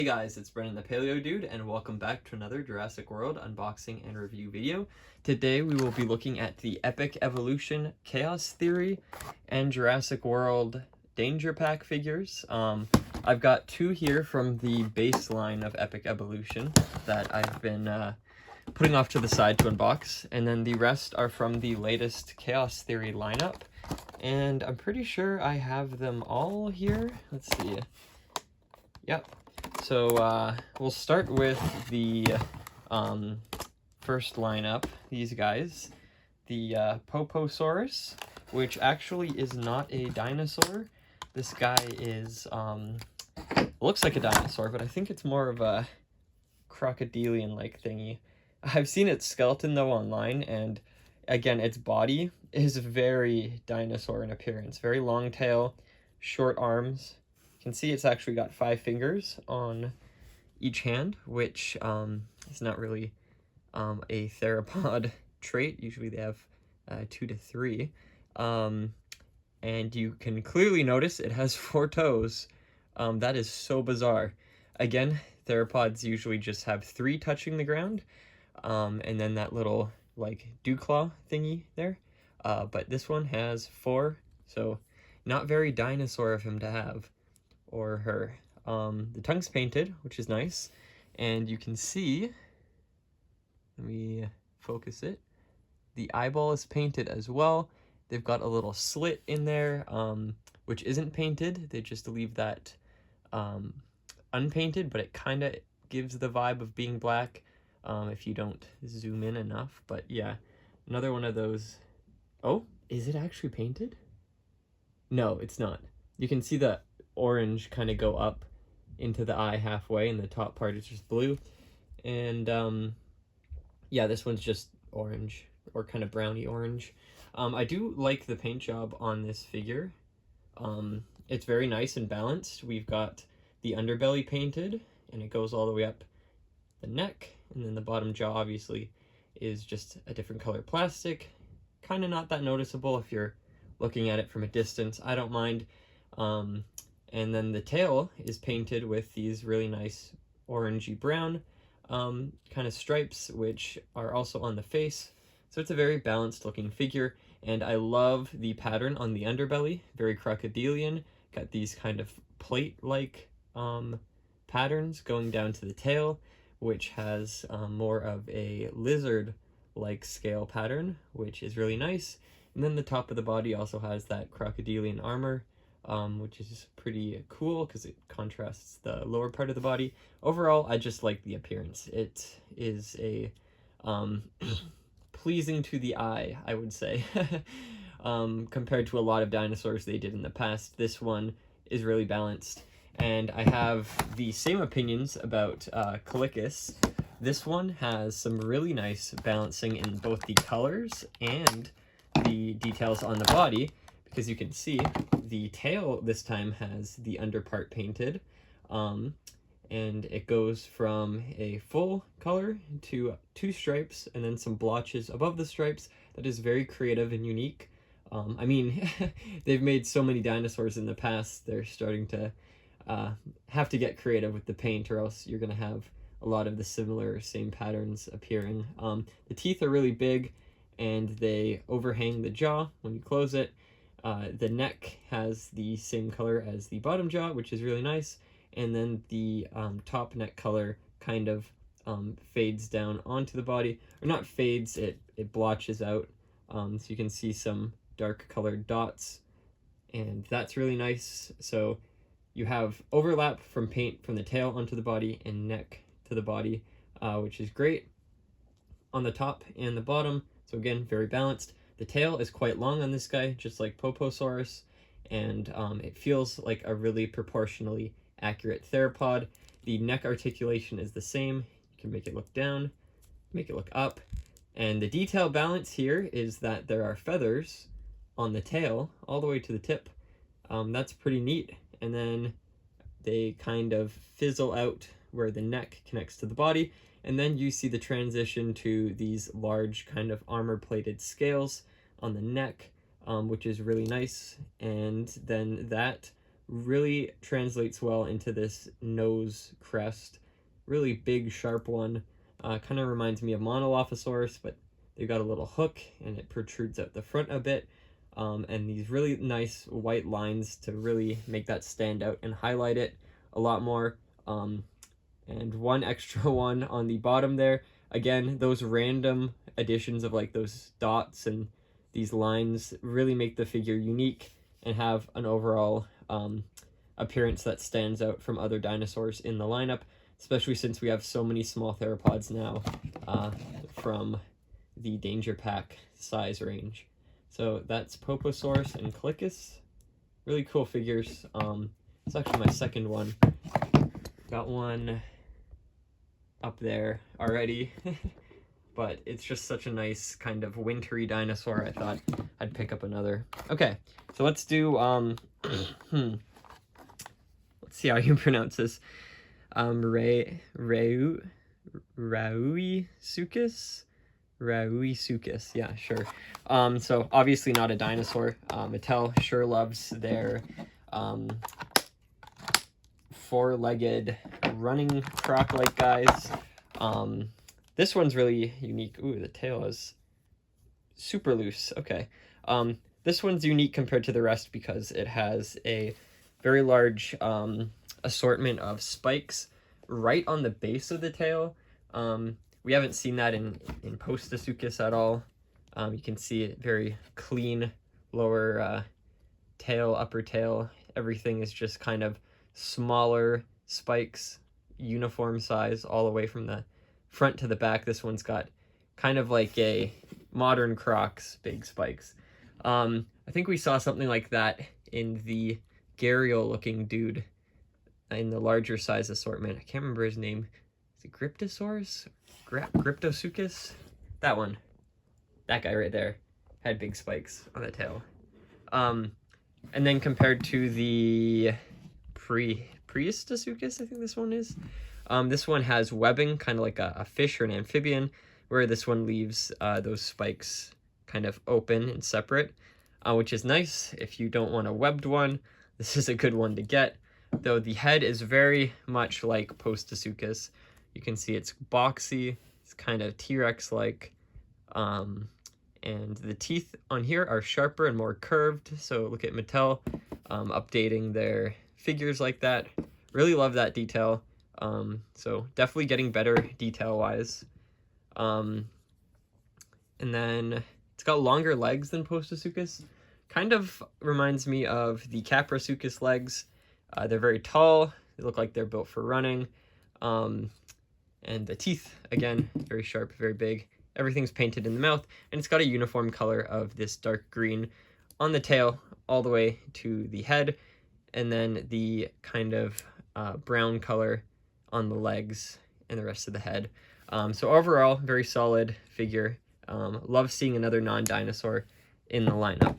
Hey guys, it's Brennan the Paleo Dude, and welcome back to another Jurassic World unboxing and review video. Today we will be looking at the Epic Evolution Chaos Theory and Jurassic World Danger Pack figures. I've got two here from the baseline of Epic Evolution that I've been putting off to the side to unbox, and then the rest are from the latest Chaos Theory lineup, and I'm pretty sure I have them all here. Let's see. Yep. So we'll start with the first lineup, these guys. The Poposaurus, which actually is not a dinosaur. This guy is, looks like a dinosaur, but I think it's more of a crocodilian-like thingy. I've seen its skeleton, though, online, and again, its body is very dinosaur in appearance. Very long tail, short arms. You can see it's actually got 5 fingers on each hand, which is not really a theropod trait. Usually they have 2 to 3. And you can clearly notice it has 4 toes. That is so bizarre. Again, theropods usually just have 3 touching the ground, and then that little like dew claw thingy there. But this one has 4, so not very dinosaur of him to have. Or her. The tongue's painted, which is nice, and you can see, let me focus it, the eyeball is painted as well. They've got a little slit in there, which isn't painted. They just leave that unpainted, but it kind of gives the vibe of being black if you don't zoom in enough. But yeah, another one of those. Oh, is it actually painted? No, it's not. You can see the orange kind of go up into the eye halfway, and the top part is just blue. And yeah, this one's just orange, or kind of browny orange. I do like the paint job on this figure. It's very nice and balanced. We've got the underbelly painted, and it goes all the way up the neck, and then the bottom jaw obviously is just a different color plastic. Kind of not that noticeable if you're looking at it from a distance. I don't mind. And then the tail is painted with these really nice orangey brown kind of stripes, which are also on the face. So it's a very balanced looking figure, and I love the pattern on the underbelly, very crocodilian. Got these kind of plate-like patterns going down to the tail, which has more of a lizard-like scale pattern, which is really nice. And then the top of the body also has that crocodilian armor, which is pretty cool because it contrasts the lower part of the body. Overall, I just like the appearance. It is a pleasing to the eye, I would say. Compared to a lot of dinosaurs they did in the past, this one is really balanced. And I have the same opinions about Calicus. This one has some really nice balancing in both the colors and the details on the body, because you can see the tail this time has the underpart painted, and it goes from a full color to 2 stripes and then some blotches above the stripes. That is very creative and unique. I mean, they've made so many dinosaurs in the past, they're starting to have to get creative with the paint, or else you're going to have a lot of the same patterns appearing. The teeth are really big, and they overhang the jaw when you close it. The neck has the same color as the bottom jaw, which is really nice, and then the top neck color kind of fades down onto the body, or not fades, it blotches out, so you can see some dark colored dots, and that's really nice. So you have overlap from paint from the tail onto the body and neck to the body, which is great on the top and the bottom. So again, very balanced. The tail is quite long on this guy, just like Poposaurus, and it feels like a really proportionally accurate theropod. The neck articulation is the same. You can make it look down, make it look up, and the detail balance here is that there are feathers on the tail all the way to the tip. That's pretty neat, and then they kind of fizzle out where the neck connects to the body, and then you see the transition to these large kind of armor-plated scales on the neck, which is really nice. And then that really translates well into this nose crest. Really big, sharp one. Kind of reminds me of Monolophosaurus, but they've got a little hook and it protrudes out the front a bit. And these really nice white lines to really make that stand out and highlight it a lot more. And one extra one on the bottom there. Again, those random additions of like those dots and these lines really make the figure unique and have an overall appearance that stands out from other dinosaurs in the lineup, especially since we have so many small theropods now from the Danger Pack size range. So that's Poposaurus and Calicus. Really cool figures. It's actually my second one. Got one up there already. But it's just such a nice kind of wintry dinosaur. I thought I'd pick up another. Okay, so let's do let's see how you pronounce this. Rauisuchus, yeah, sure. So obviously not a dinosaur. Mattel sure loves their four-legged running croc-like guys. This one's really unique. Ooh, the tail is super loose. Okay. This one's unique compared to the rest because it has a very large assortment of spikes right on the base of the tail. We haven't seen that in Poposaurus at all. You can see it very clean lower tail, upper tail. Everything is just kind of smaller spikes, uniform size all the way from the front to the back. This one's got kind of like a modern Crocs big spikes. I think we saw something like that in the Gharial looking dude in the larger size assortment. I can't remember his name. Is it Gryptosaurus? Gryptosuchus? That one. That guy right there had big spikes on the tail. And then compared to the Priastosuchus, I think this one is. This one has webbing, kind of like a fish or an amphibian, where this one leaves those spikes kind of open and separate, which is nice. If you don't want a webbed one, this is a good one to get. Though the head is very much like Poposaurus. You can see it's boxy, it's kind of T-Rex-like, and the teeth on here are sharper and more curved, so look at Mattel updating their figures like that. Really love that detail. So definitely getting better detail-wise. And then it's got longer legs than Poposaurus. Kind of reminds me of the Caprosuchus legs. They're very tall. They look like they're built for running. And the teeth, again, very sharp, very big. Everything's painted in the mouth, and it's got a uniform color of this dark green on the tail all the way to the head, and then the kind of brown color on the legs and the rest of the head. So overall, very solid figure. Love seeing another non-dinosaur in the lineup.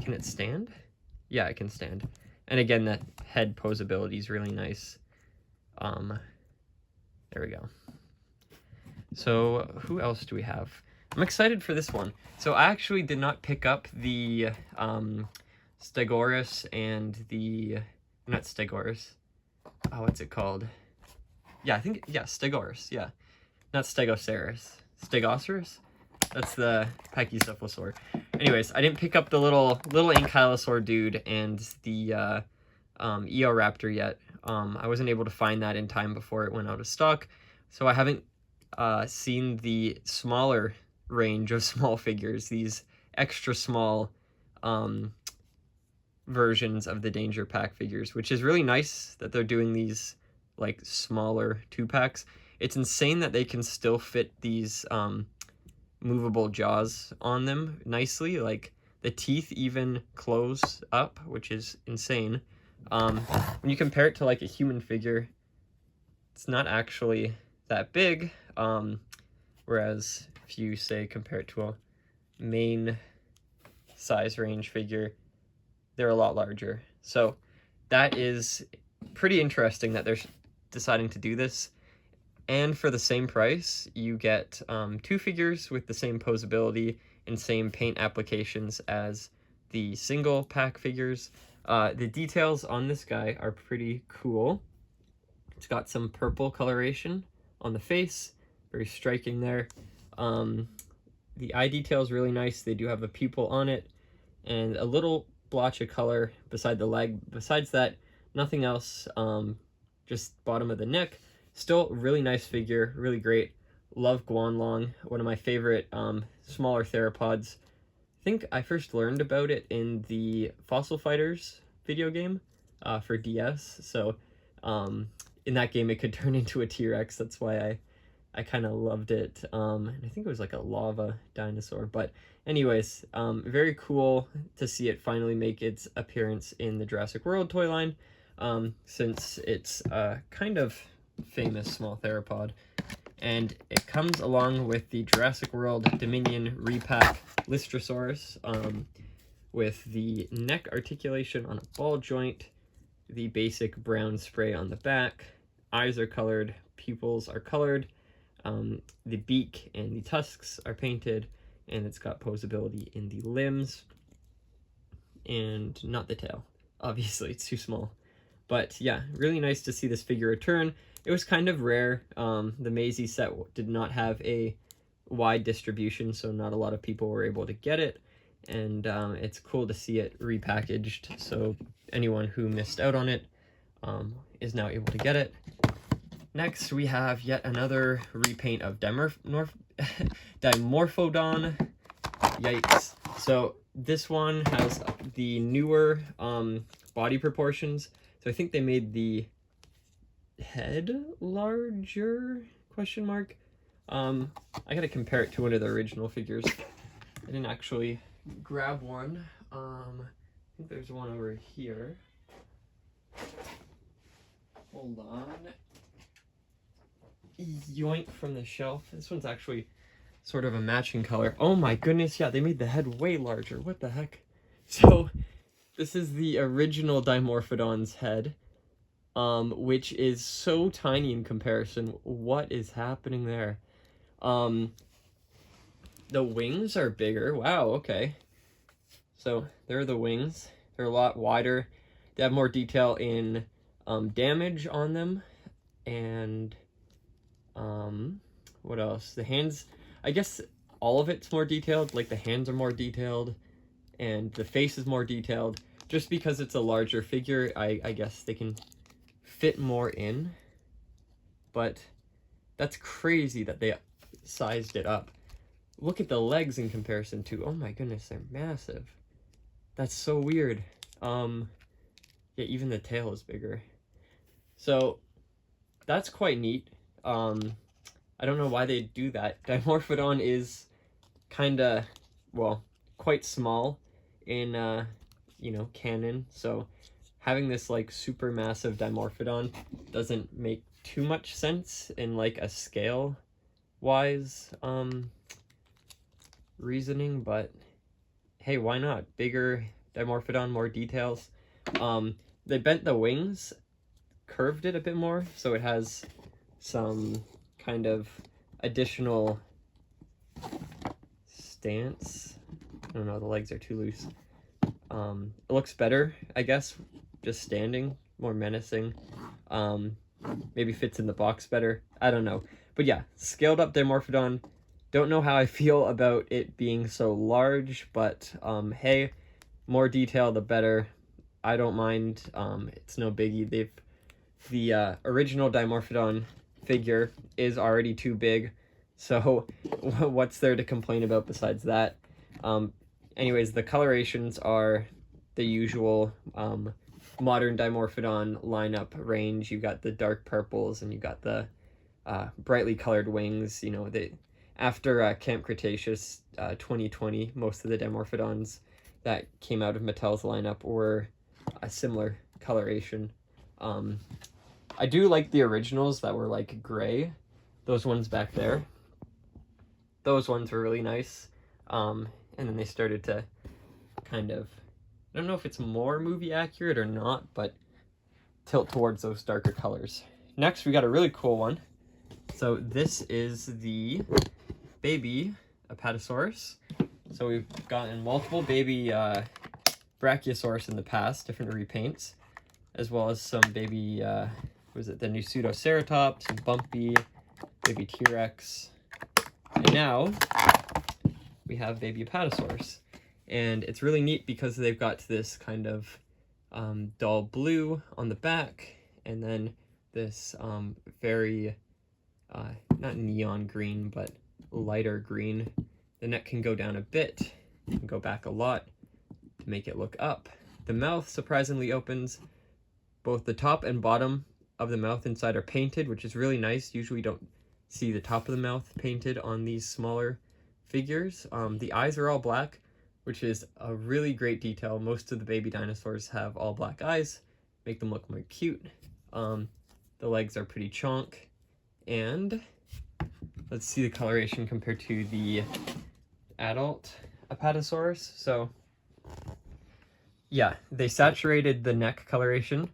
Can it stand? Yeah, it can stand. And again, that head posability is really nice. There we go. So who else do we have? I'm excited for this one. So I actually did not pick up the Stegosaurus and the... Not Stegosaurus. Oh, what's it called? Yeah, I think... Yeah, Stegosaurus. Yeah. Not Stegosaurus. Stegosaurus? That's the Pachycephalosaur. Anyways, I didn't pick up the little Ankylosaur dude and the Eoraptor yet. I wasn't able to find that in time before it went out of stock, so I haven't seen the smaller range of small figures, these extra small versions of the Danger Pack figures, which is really nice that they're doing these like smaller 2-packs. It's insane that they can still fit these movable jaws on them nicely. Like the teeth even close up, which is insane. When you compare it to like a human figure, it's not actually that big. Whereas if you say compare it to a main size range figure, they're a lot larger. So that is pretty interesting that they're deciding to do this. And for the same price, you get 2 figures with the same posability and same paint applications as the single pack figures. The details on this guy are pretty cool. It's got some purple coloration on the face, very striking there. The eye detail is really nice. They do have a pupil on it, and a little blotch of color beside the leg. Besides that, nothing else. Just bottom of the neck. Still really nice figure, really great. Love Guanlong, one of my favorite smaller theropods. I think I first learned about it in the Fossil Fighters video game for DS. So in that game, it could turn into a T-Rex. That's why I kind of loved it. And I think it was like a lava dinosaur. But anyways, very cool to see it finally make its appearance in the Jurassic World toy line, since it's a kind of famous small theropod. And it comes along with the Jurassic World Dominion Repack Lystrosaurus, with the neck articulation on a ball joint, the basic brown spray on the back, eyes are colored, pupils are colored, the beak and the tusks are painted, and it's got posability in the limbs, and not the tail. Obviously, it's too small. But yeah, really nice to see this figure return. It was kind of rare. The Maisie set did not have a wide distribution, so not a lot of people were able to get it. And it's cool to see it repackaged, so anyone who missed out on it is now able to get it. Next, we have yet another repaint of Dimorphodon. Yikes. So this one has the newer body proportions. So I think they made the head larger, question mark. I gotta compare it to one of the original figures. I didn't actually grab one. I think there's one over here. Hold on. Yoink from the shelf. This one's actually sort of a matching color. Oh my goodness, yeah, they made the head way larger. What the heck? So this is the original Dimorphodon's head, which is so tiny in comparison. What is happening there? The wings are bigger. Wow, okay. So there are the wings. They're a lot wider. They have more detail in damage on them. And what else? The hands, I guess all of it's more detailed. Like the hands are more detailed and the face is more detailed. Just because it's a larger figure, I guess they can fit more in. But that's crazy that they sized it up. Look at the legs in comparison to, oh my goodness, they're massive. That's so weird. Yeah, even the tail is bigger. So that's quite neat. I don't know why they do that. Dimorphodon is kinda, well, quite small in you know, canon, so having this like super massive Dimorphodon doesn't make too much sense in like a scale wise reasoning, but hey, why not? Bigger Dimorphodon, more details. They bent the wings, curved it a bit more, so it has some kind of additional stance. I don't know, the legs are too loose. It looks better, I guess, just standing, more menacing. Maybe fits in the box better. I don't know. But yeah, scaled up Dimorphodon. Don't know how I feel about it being so large, but hey, more detail the better. I don't mind. It's no biggie. The original Dimorphodon figure is already too big, so what's there to complain about besides that? Anyways, the colorations are the usual modern Dimorphodon lineup range. You got the dark purples and you got the brightly colored wings. You know, after Camp Cretaceous 2020, most of the Dimorphodons that came out of Mattel's lineup were a similar coloration. I do like the originals that were like gray. Those ones back there. Those ones were really nice. And then they started to kind of, I don't know if it's more movie accurate or not, but tilt towards those darker colors. Next, we got a really cool one. So this is the baby Apatosaurus. So we've gotten multiple baby Brachiosaurus in the past, different repaints, as well as some baby, was it the new Pseudoceratops, and Bumpy, baby T-Rex, and now we have baby Apatosaurus. And it's really neat because they've got this kind of dull blue on the back, and then this very, not neon green, but lighter green. The neck can go down a bit, and go back a lot to make it look up. The mouth surprisingly opens. Both the top and bottom of the mouth inside are painted, which is really nice. Usually you don't see the top of the mouth painted on these smaller figures. The eyes are all black, which is a really great detail. Most of the baby dinosaurs have all black eyes, make them look more cute. The legs are pretty chonk, and let's see the coloration compared to the adult Apatosaurus. So yeah, they saturated the neck coloration.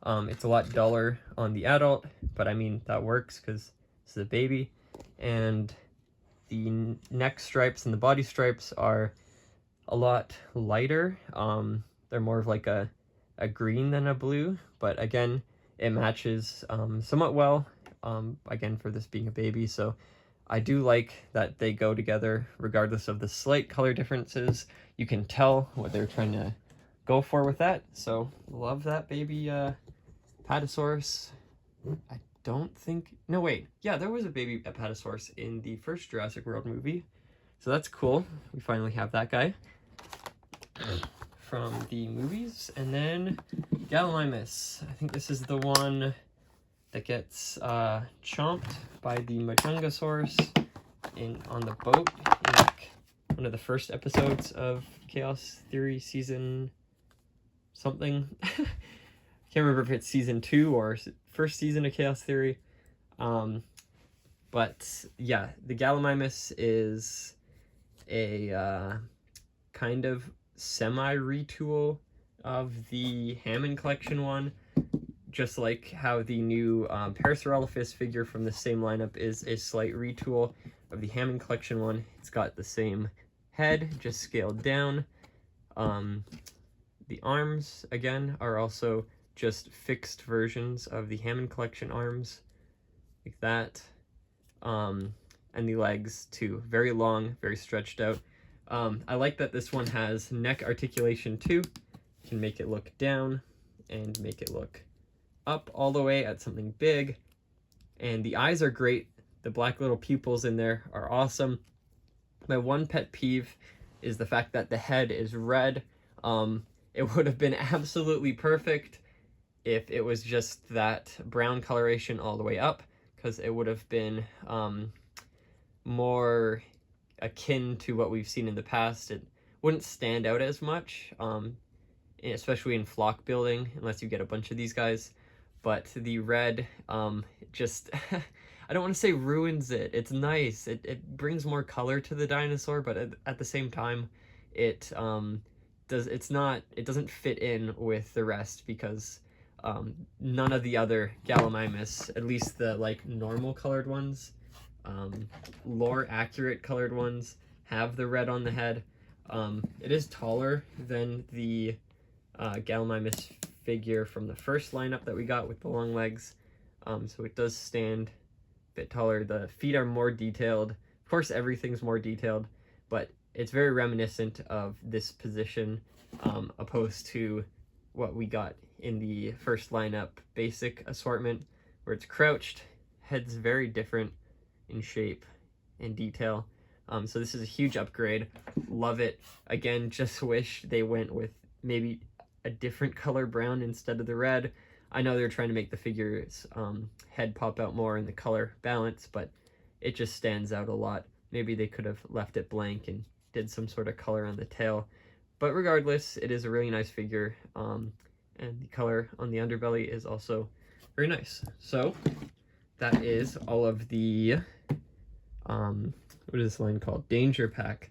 It's a lot duller on the adult, but I mean, that works because it's a baby. And the neck stripes and the body stripes are a lot lighter. They're more of like a green than a blue, but again, it matches somewhat well, again, for this being a baby. So I do like that they go together regardless of the slight color differences. You can tell what they're trying to go for with that. So love that baby Apatosaurus. I don't think, no wait, yeah, there was a baby Apatosaurus in the first Jurassic World movie. So that's cool. We finally have that guy from the movies. And then Gallimimus. I think this is the one that gets chomped by the Majungasaurus on the boat in like one of the first episodes of Chaos Theory season something. Can't remember if it's season 2 or first season of Chaos Theory. But yeah, the Gallimimus is a kind of semi-retool of the Hammond collection one, just like how the new Parasaurolophus figure from the same lineup is a slight retool of the Hammond collection one. It's got the same head, just scaled down. The arms, again, are also just fixed versions of the Hammond collection arms, like that. And the legs, too. Very long, very stretched out. I like that this one has neck articulation, too. You can make it look down and make it look up all the way at something big. And the eyes are great. The black little pupils in there are awesome. My one pet peeve is the fact that the head is red. It would have been absolutely perfect if it was just that brown coloration all the way up, because it would have been more akin to what we've seen in the past. It wouldn't stand out as much, especially in flock building, unless you get a bunch of these guys. But the red just, I don't want to say ruins it. It's nice. It brings more color to the dinosaur, but at the same time, it doesn't fit in with the rest, because none of the other Gallimimus, at least the like normal colored ones, lore accurate colored ones, have the red on the head. It is taller than the Gallimimus figure from the first lineup that we got with the long legs, so it does stand a bit taller. The feet are more detailed. Of course, everything's more detailed, but it's very reminiscent of this position, opposed to what we got in the first lineup basic assortment, where it's crouched. Head's very different in shape and detail. So this is a huge upgrade. Love it. Again, just wish they went with maybe a different color brown instead of the red. I know they're trying to make the figure's head pop out more in the color balance, but it just stands out a lot. Maybe they could have left it blank and did some sort of color on the tail. But regardless, it is a really nice figure, and the color on the underbelly is also very nice. So that is all of the, what is this line called? Danger Pack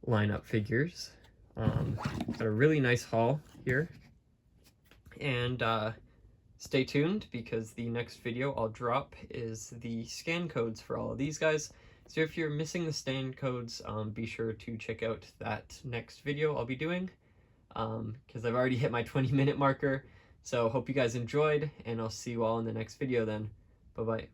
lineup figures. Got a really nice haul here. And stay tuned, because the next video I'll drop is the scan codes for all of these guys. So if you're missing the scan codes, be sure to check out that next video I'll be doing. because I've already hit my 20-minute marker. So hope you guys enjoyed, and I'll see you all in the next video then. Bye-bye.